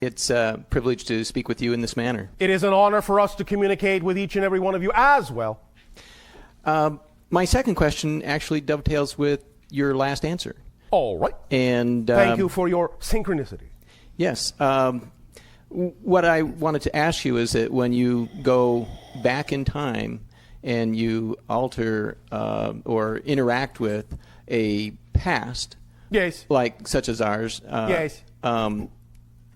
It's a privilege to speak with you in this manner. It is an honor for us to communicate with each and every one of you as well. My second question actually dovetails with your last answer. All right. And thank you for your synchronicity. Yes. What I wanted to ask you is that when you go back in time and you alter or interact with a past, yes, like such as ours, yes,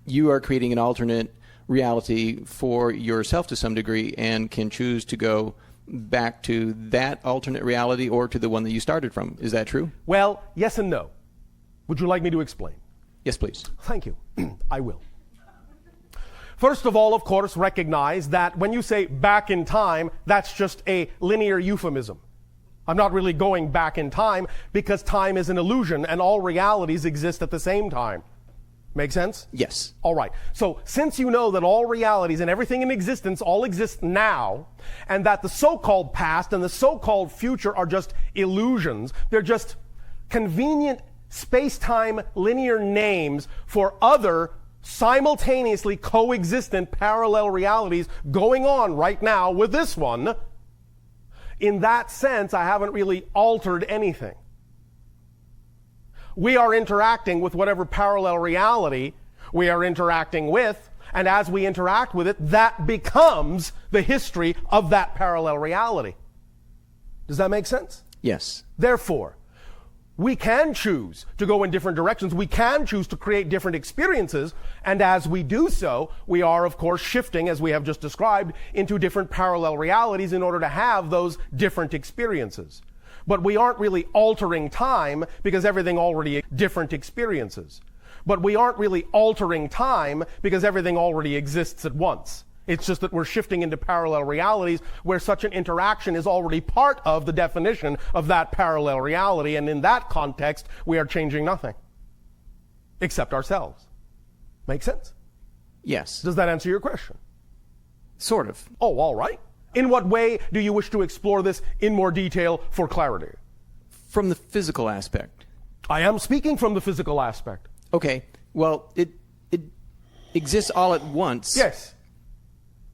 you are creating an alternate reality for yourself to some degree and can choose to go back to that alternate reality or to the one that you started from. Is that true? Well, yes and no. Would you like me to explain? Yes, please. Thank you. I will. First of all, of course, recognize that when you say back in time, that's just a linear euphemism. I'm not really going back in time because time is an illusion and all realities exist at the same time. Make sense? Yes. All right. So since you know that all realities and everything in existence all exist now, and that the so-called past and the so-called future are just illusions, they're just convenient space-time linear names for other simultaneously coexistent parallel realities going on right now with this one, in that sense, I haven't really altered anything. We are interacting with whatever parallel reality we are interacting with, and as we interact with it, that becomes the history of that parallel reality. Does that make sense? Yes. Therefore, we can choose to go in different directions. We can choose to create different experiences, and as we do so, we are, of course, shifting, as we have just described, into different parallel realities in order to have those different experiences. But we aren't really altering time because everything already different experiences. But we aren't really altering time because everything already exists at once. It's just that we're shifting into parallel realities where such an interaction is already part of the definition of that parallel reality. And in that context, we are changing nothing except ourselves. Make sense? Yes. Does that answer your question? Sort of. Oh, all right. In what way do you wish to explore this in more detail for clarity? From the physical aspect. I am speaking from the physical aspect. Okay. Well, it exists all at once. Yes.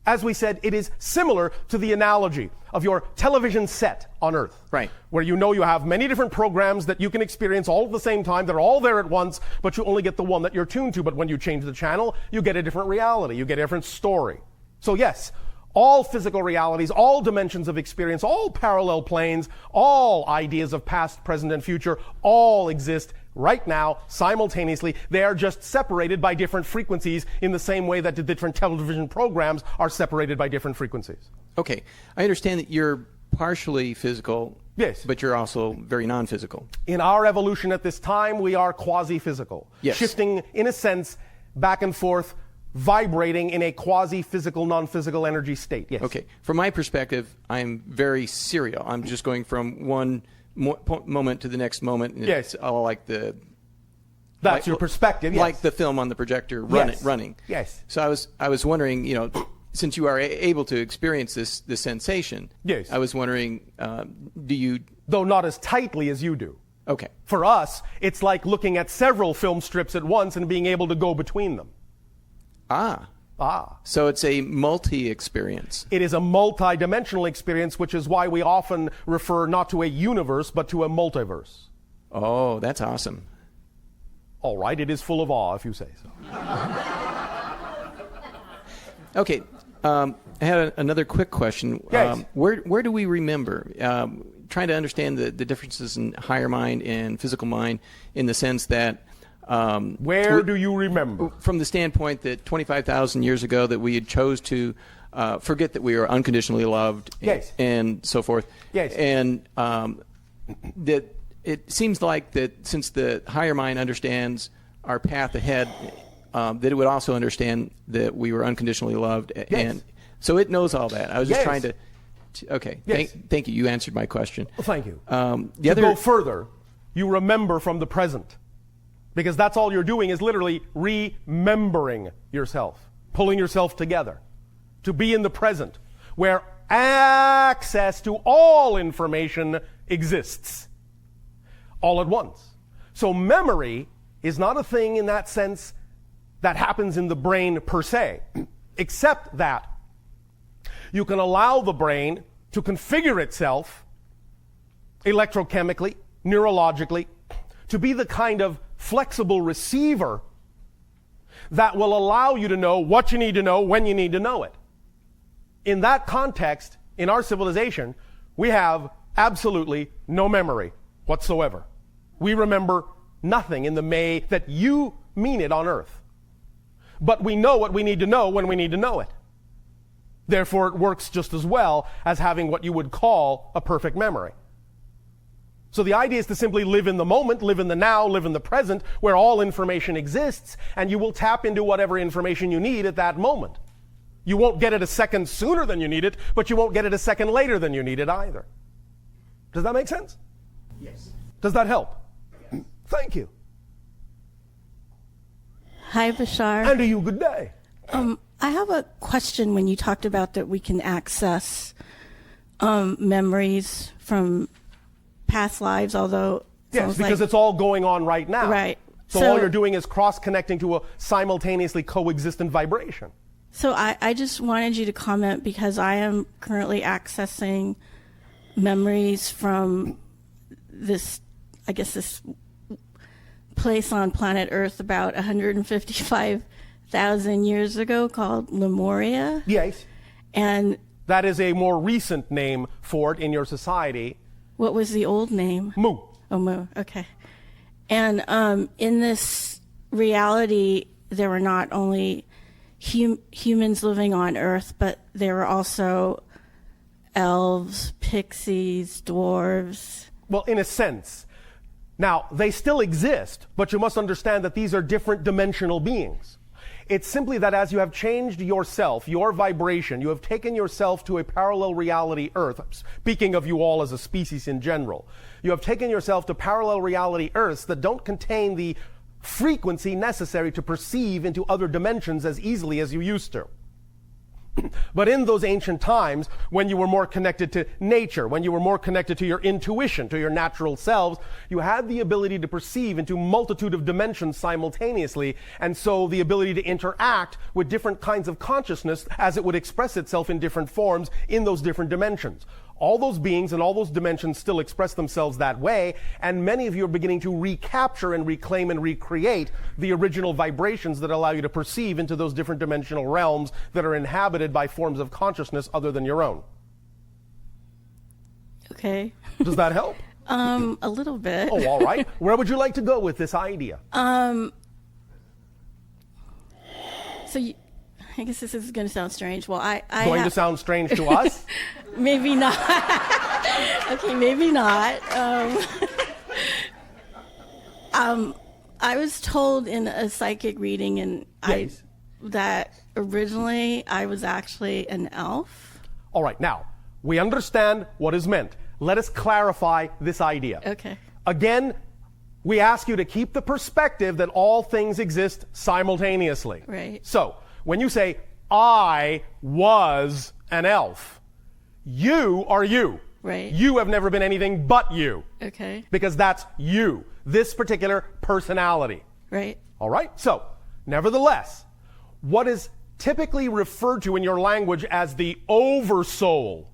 As we said, it is similar to the analogy of your television set on Earth. Right. Where you know you have many different programs that you can experience all at the same time. They're all there at once, but you only get the one that you're tuned to. But when you change the channel, you get a different reality. You get a different story. So yes, all physical realities, all dimensions of experience, all parallel planes, all ideas of past, present, and future, all exist right now, simultaneously. They are just separated by different frequencies in the same way that the different television programs are separated by different frequencies. Okay. I understand that you're partially physical, yes, but you're also very non-physical. In our evolution at this time, we are quasi-physical. Yes. Shifting, in a sense, back and forth, vibrating in a quasi-physical, non-physical energy state. Yes. Okay. From my perspective, I'm very serial. I'm just going from one moment to the next moment. And yes. It's all like the... That's your perspective, yes. Like the film on the projector running. Yes. So I was wondering, since you are able to experience this sensation, yes. I was wondering, do you... Though not as tightly as you do. Okay. For us, it's like looking at several film strips at once and being able to go between them. So it's a multi-experience. It is a multi-dimensional experience, which is why we often refer not to a universe, but to a multiverse. Oh, that's awesome. All right, it is full of awe, if you say so. Okay, I had another quick question. Yes. Where do we remember? Trying to understand the differences in higher mind and physical mind in the sense that where do you remember? From the standpoint that 25,000 years ago that we had chose to forget that we were unconditionally loved, yes, and so forth. Yes. And that it seems like that since the higher mind understands our path ahead, that it would also understand that we were unconditionally loved. Yes. And so it knows all that. I was just yes. trying to okay. Yes. Thank you. You answered my question. Well, thank you. To go further, you remember from the present. Because that's all you're doing is literally remembering yourself, pulling yourself together, to be in the present, where access to all information exists, all at once. So memory is not a thing in that sense that happens in the brain per se, except that you can allow the brain to configure itself electrochemically, neurologically, to be the kind of flexible receiver that will allow you to know what you need to know when you need to know it. In that context, in our civilization, we have absolutely no memory whatsoever. We remember nothing in the way that you mean it on earth. But we know what we need to know when we need to know it. Therefore, it works just as well as having what you would call a perfect memory. So the idea is to simply live in the moment, live in the now, live in the present, where all information exists, and you will tap into whatever information you need at that moment. You won't get it a second sooner than you need it, but you won't get it a second later than you need it either. Does that make sense? Yes. Does that help? Yes. Thank you. Hi, Bashar. And to you, good day. I have a question when you talked about that we can access memories from past lives, although... Yes, because it's all going on right now. Right. So all you're doing is cross-connecting to a simultaneously coexistent vibration. So I just wanted you to comment, because I am currently accessing memories from this, I guess, this place on planet Earth about 155,000 years ago called Lemuria. Yes. And that is a more recent name for it in your society. What was the old name? Mu. Oh, Mu. Okay. And in this reality, there were not only humans living on Earth, but there were also elves, pixies, dwarves. Well, in a sense. Now, they still exist, but you must understand that these are different dimensional beings. It's simply that as you have changed yourself, your vibration, you have taken yourself to a parallel reality Earth, speaking of you all as a species in general, you have taken yourself to parallel reality Earths that don't contain the frequency necessary to perceive into other dimensions as easily as you used to. But in those ancient times, when you were more connected to nature, when you were more connected to your intuition, to your natural selves, you had the ability to perceive into multitude of dimensions simultaneously, and so the ability to interact with different kinds of consciousness as it would express itself in different forms in those different dimensions. All those beings and all those dimensions still express themselves that way, and many of you are beginning to recapture and reclaim and recreate the original vibrations that allow you to perceive into those different dimensional realms that are inhabited by forms of consciousness other than your own. Okay. Does that help? A little bit. Oh, all right. Where would you like to go with this idea? I guess this is going to sound strange. Well, Going to sound strange to us? Maybe not. Okay, maybe not. I was told in a psychic reading, and yes, that originally I was actually an elf. All right. Now, we understand what is meant. Let us clarify this idea. Okay. Again, we ask you to keep the perspective that all things exist simultaneously. Right. So, when you say, I was an elf, you are you. Right. You have never been anything but you. Okay. Because that's you, this particular personality. Right. All right? So, nevertheless, what is typically referred to in your language as the oversoul,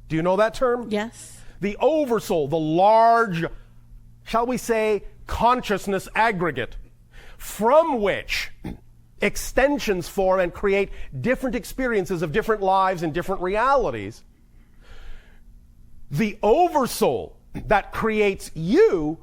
do you know that term? Yes. The oversoul, the large, shall we say, consciousness aggregate, from which extensions form and create different experiences of different lives and different realities. The oversoul that creates you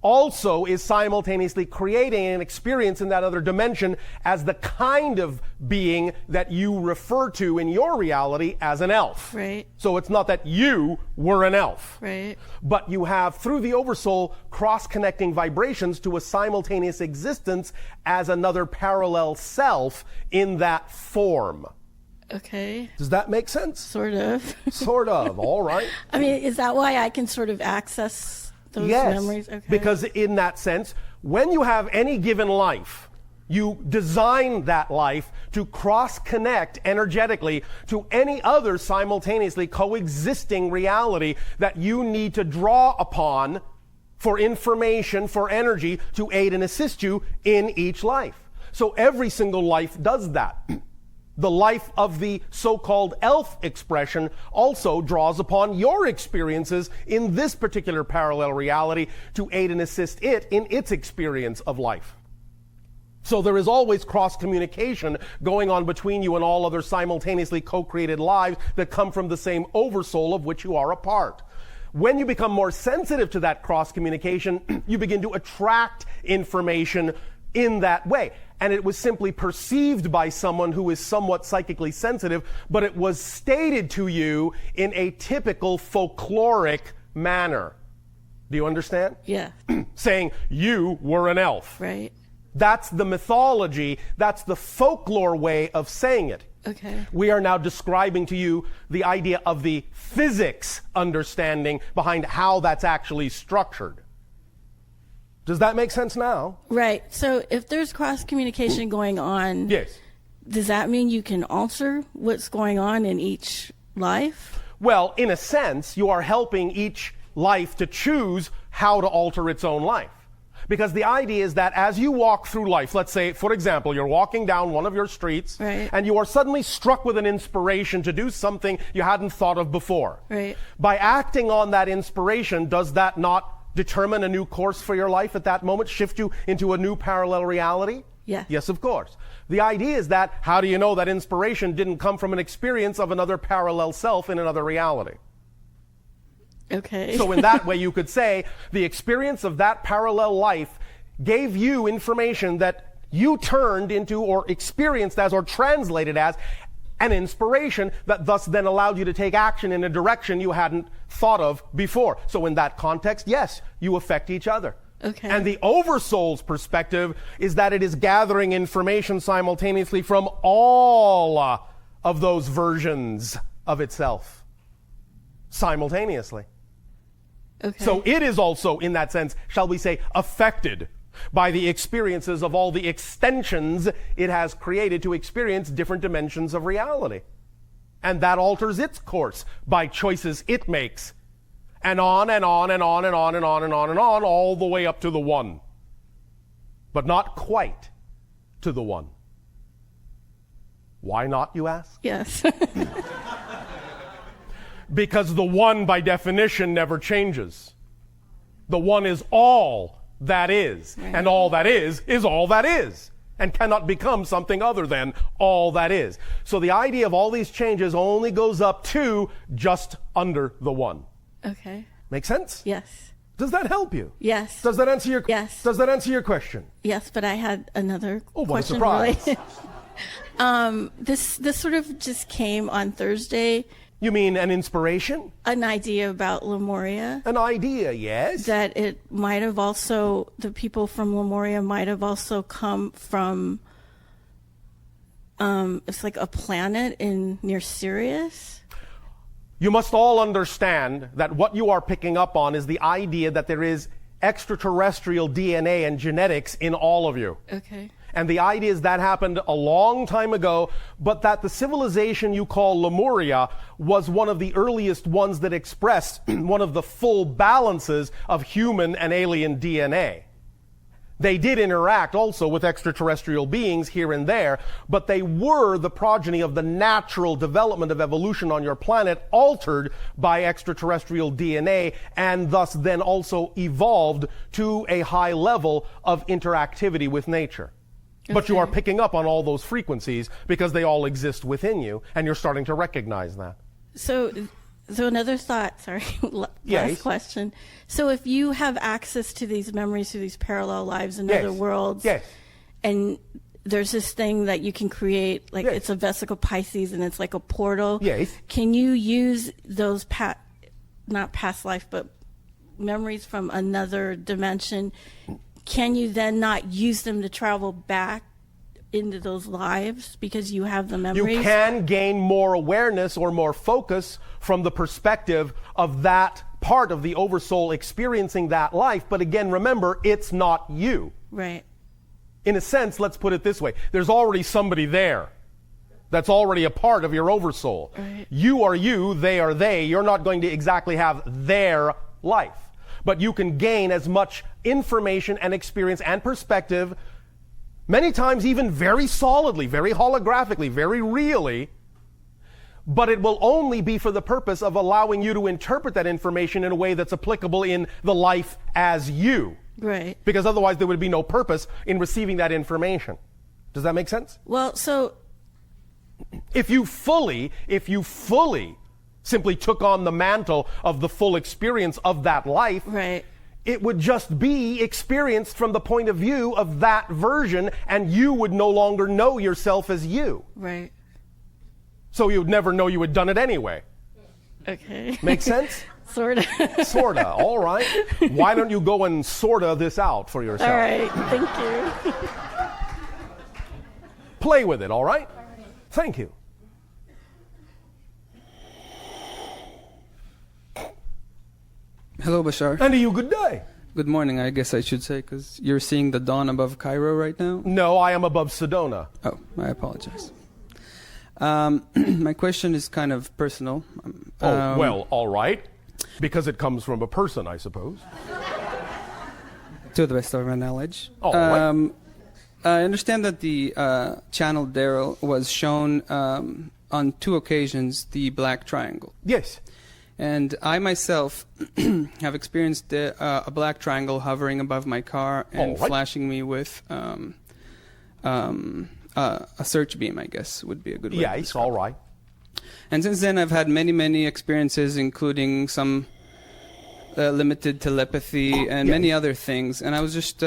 also is simultaneously creating an experience in that other dimension as the kind of being that you refer to in your reality as an elf. Right. So it's not that you were an elf. Right. But you have, through the oversoul, cross-connecting vibrations to a simultaneous existence as another parallel self in that form. Okay. Does that make sense? Sort of. Sort of. All right. I mean, is that why I can sort of access those memories? Okay. Because in that sense, when you have any given life, you design that life to cross-connect energetically to any other simultaneously coexisting reality that you need to draw upon for information, for energy to aid and assist you in each life. So every single life does that. The life of the so-called elf expression also draws upon your experiences in this particular parallel reality to aid and assist it in its experience of life. So there is always cross-communication going on between you and all other simultaneously co-created lives that come from the same oversoul of which you are a part. When you become more sensitive to that cross-communication, you begin to attract information in that way. And it was simply perceived by someone who is somewhat psychically sensitive, but it was stated to you in a typical folkloric manner. Do you understand? Yeah. Saying, you were an elf. Right. That's the mythology, that's the folklore way of saying it. Okay. We are now describing to you the idea of the physics understanding behind how that's actually structured. Does that make sense now? Right. So if there's cross communication going on, Yes. does that mean you can alter what's going on in each life? Well, in a sense, you are helping each life to choose how to alter its own life. Because the idea is that as you walk through life, let's say, for example, you're walking down one of your streets, Right. and you are suddenly struck with an inspiration to do something you hadn't thought of before. Right. By acting on that inspiration, does that not determine a new course for your life at that moment, shift you into a new parallel reality? Yeah. Yes, of course. The idea is that, how do you know that inspiration didn't come from an experience of another parallel self in another reality? Okay. So in that way, you could say the experience of that parallel life gave you information that you turned into or experienced as or translated as an inspiration that thus then allowed you to take action in a direction you hadn't thought of before. So in that context, yes, you affect each other. Okay. And the oversoul's perspective is that it is gathering information simultaneously from all of those versions of itself simultaneously. Okay. So it is also, in that sense, shall we say, affected by the experiences of all the extensions it has created to experience different dimensions of reality. And that alters its course by choices it makes. And on and on and on and on and on and on and on, all the way up to the one. But not quite to the one. Why not, you ask? Yes. Because the one, by definition, never changes. The one is all that is. Right. And all that is all that is. And cannot become something other than all that is. So the idea of all these changes only goes up to just under the one. Okay. Make sense? Yes. Does that help you? Yes. Does that answer your Yes. Does that answer your question? Yes, but I had another Oh, what a question surprise. related. This sort of just came on Thursday. You mean an inspiration? An idea about Lemuria. An idea, yes. That it might have also, the people from Lemuria might have also come from, it's like a planet near Sirius. You must all understand that what you are picking up on is the idea that there is extraterrestrial DNA and genetics in all of you. Okay. And the idea is that happened a long time ago, but that the civilization you call Lemuria was one of the earliest ones that expressed one of the full balances of human and alien DNA. They did interact also with extraterrestrial beings here and there, but they were the progeny of the natural development of evolution on your planet, altered by extraterrestrial DNA, and thus then also evolved to a high level of interactivity with nature. But you are picking up on all those frequencies because they all exist within you, and you're starting to recognize that. So another thought, sorry, last Yes. question. So if you have access to these memories through these parallel lives in other worlds, Yes. and there's this thing that you can create, like Yes. it's a vesicle Pisces and it's like a portal. Yes. Can you use those not past life, but memories from another dimension? Can you then not use them to travel back into those lives because you have the memories? You can gain more awareness or more focus from the perspective of that part of the oversoul experiencing that life. But again, remember, it's not you. Right. In a sense, let's put it this way. There's already somebody there. That's already a part of your oversoul. Right. You are you, they are they. You're not going to exactly have their life. But you can gain as much information and experience and perspective Many times even very solidly, very holographically, very really, but it will only be for the purpose of allowing you to interpret that information in a way that's applicable in the life as you. Right. Because otherwise there would be no purpose in receiving that information. Does that make sense? Well, so If you fully simply took on the mantle of the full experience of that life, right. it would just be experienced from the point of view of that version, and you would no longer know yourself as you. Right. So you'd never know you had done it anyway. Okay. Make sense? Sorta. Sorta. All right. Why don't you go and sorta this out for yourself? All right. Thank you. Play with it, all right? Thank you. Hello, Bashar. And to you, good day. Good morning, I guess I should say, because you're seeing the dawn above Cairo right now. No, I am above Sedona. Oh, I apologize. My question is kind of personal. Well, all right. Because it comes from a person, I suppose. To the best of my knowledge. All right. I understand that the channel Darryl was shown on 2 occasions the black triangle. Yes. And I myself have experienced a black triangle hovering above my car and flashing me with a search beam, I guess, would be a good way to describe it. All right. And since then, I've had many, many experiences, including some limited telepathy and many other things. And I was just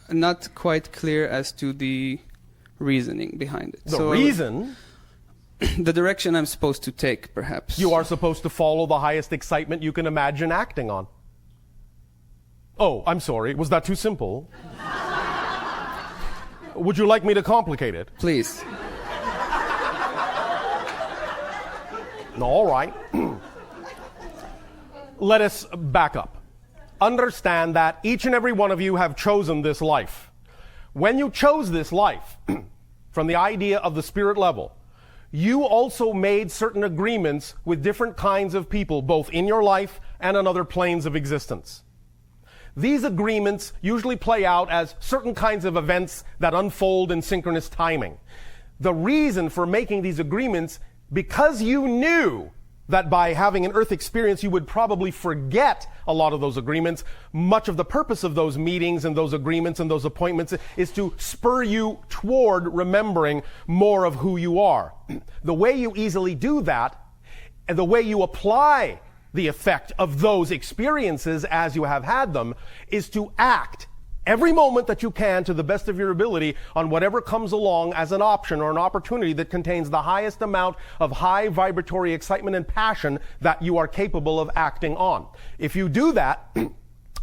not quite clear as to the reasoning behind it. The reason? The direction I'm supposed to take, perhaps. You are supposed to follow the highest excitement you can imagine acting on. Oh, I'm sorry. Was that too simple? Would you like me to complicate it? Please. All right. Let us back up. Understand that each and every one of you have chosen this life. When you chose this life, from the idea of the spirit level, you also made certain agreements with different kinds of people, both in your life and on other planes of existence. These agreements usually play out as certain kinds of events that unfold in synchronous timing. The reason for making these agreements, because you knew that by having an earth experience you would probably forget a lot of those agreements. Much of the purpose of those meetings and those agreements and those appointments is to spur you toward remembering more of who you are. The way you easily do that, and the way you apply the effect of those experiences as you have had them, is to act every moment that you can to the best of your ability on whatever comes along as an option or an opportunity that contains the highest amount of high vibratory excitement and passion that you are capable of acting on. If you do that,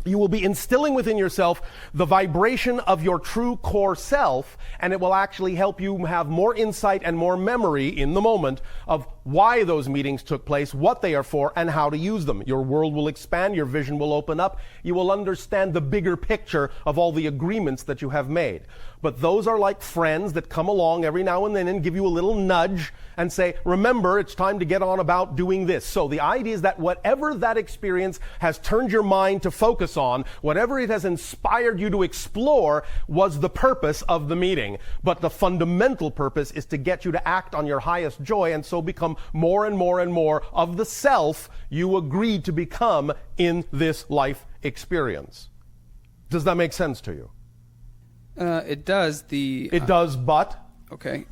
you will be instilling within yourself the vibration of your true core self, and it will actually help you have more insight and more memory in the moment of why those meetings took place, what they are for, and how to use them. Your world will expand, your vision will open up, you will understand the bigger picture of all the agreements that you have made. But those are like friends that come along every now and then and give you a little nudge and say, remember, it's time to get on about doing this. So the idea is that whatever that experience has turned your mind to focus on, whatever it has inspired you to explore, was the purpose of the meeting. But the fundamental purpose is to get you to act on your highest joy and so become more and more and more of the self you agreed to become in this life experience. Does that make sense to you? It does. It does, but? Okay.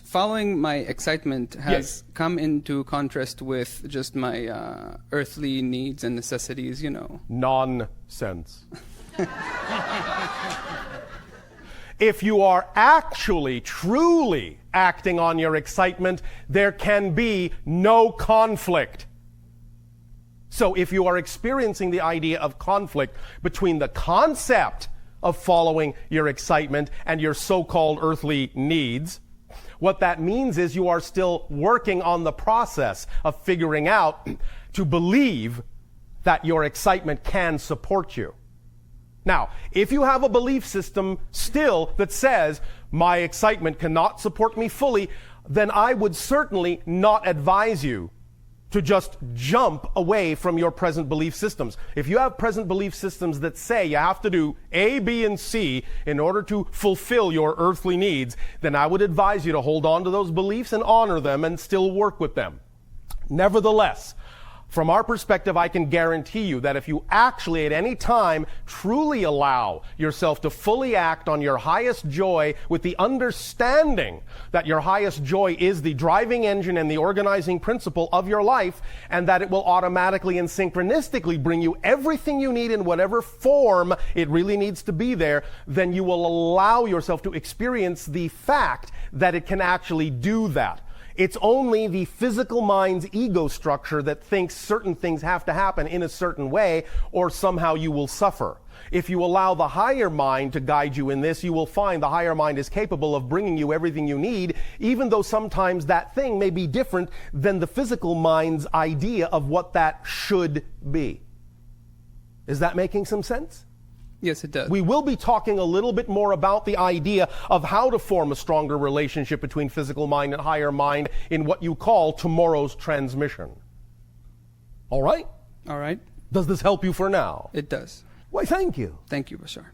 Following my excitement has come into contrast with just my earthly needs and necessities, you know. Nonsense. If you are actually, truly acting on your excitement, there can be no conflict. So if you are experiencing the idea of conflict between the concept of following your excitement and your so-called earthly needs, what that means is you are still working on the process of figuring out to believe that your excitement can support you. Now, if you have a belief system still that says, my excitement cannot support me fully, then I would certainly not advise you to just jump away from your present belief systems. If you have present belief systems that say you have to do A, B, and C in order to fulfill your earthly needs, then I would advise you to hold on to those beliefs and honor them and still work with them. Nevertheless, from our perspective, I can guarantee you that if you actually at any time truly allow yourself to fully act on your highest joy with the understanding that your highest joy is the driving engine and the organizing principle of your life, and that it will automatically and synchronistically bring you everything you need in whatever form it really needs to be there, then you will allow yourself to experience the fact that it can actually do that. It's only the physical mind's ego structure that thinks certain things have to happen in a certain way, or somehow you will suffer. If you allow the higher mind to guide you in this, you will find the higher mind is capable of bringing you everything you need, even though sometimes that thing may be different than the physical mind's idea of what that should be. Is that making some sense? Yes, it does. We will be talking a little bit more about the idea of how to form a stronger relationship between physical mind and higher mind in what you call tomorrow's transmission. All right? All right. Does this help you for now? It does. Why, thank you. Thank you, Bashar.